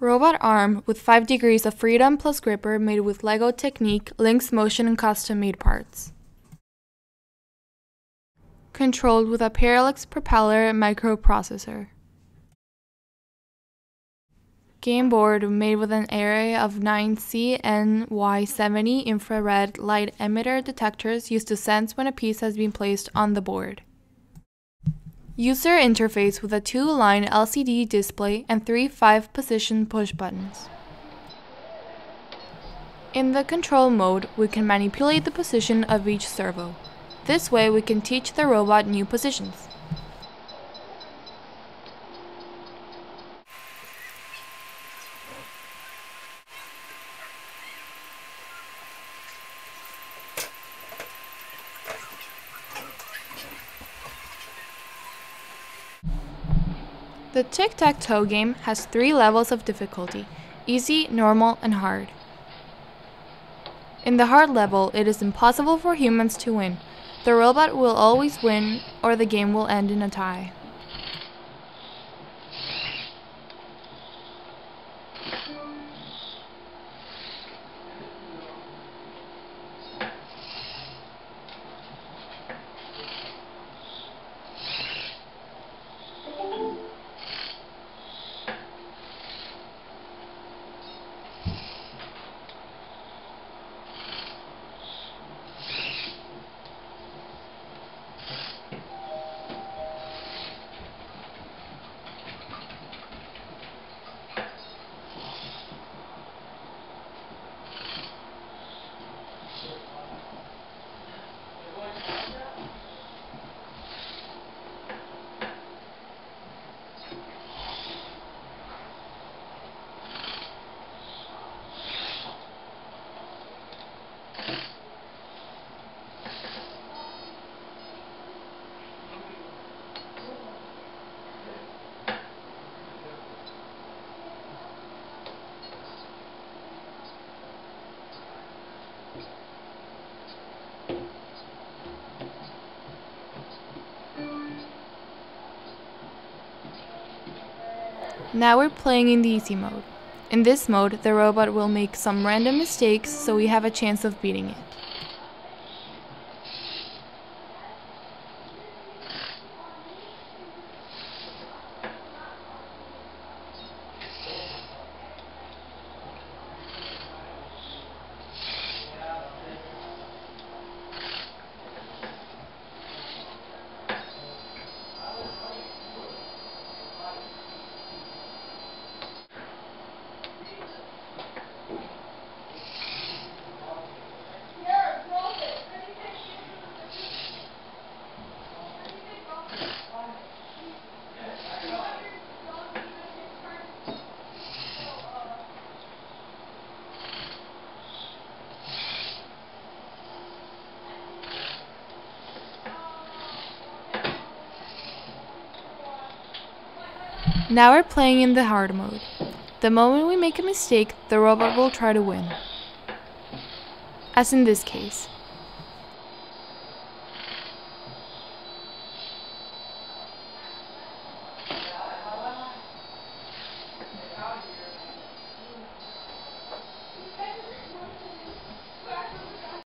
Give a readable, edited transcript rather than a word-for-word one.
Robot arm with 5 degrees of freedom plus gripper made with Lego Technic, LynxMotion and custom-made parts. Controlled with a Parallax Propeller Microprocessor. Game board made with an array of 9 CNY70 infrared light emitter detectors used to sense when a piece has been placed on the board. User interface with a 2-line LCD display and 3 5-position push buttons. In the control mode, we can manipulate the position of each servo. This way we can teach the robot new positions. The TicTacToe game has 3 levels of difficulty: easy, normal, and hard. In the hard level, it is impossible for humans to win. The robot will always win, or the game will end in a tie. Now we're playing in the easy mode. In this mode, the robot will make some random mistakes, so we have a chance of beating it. Now we're playing in the hard mode. The moment we make a mistake, the robot will try to win. As in this case.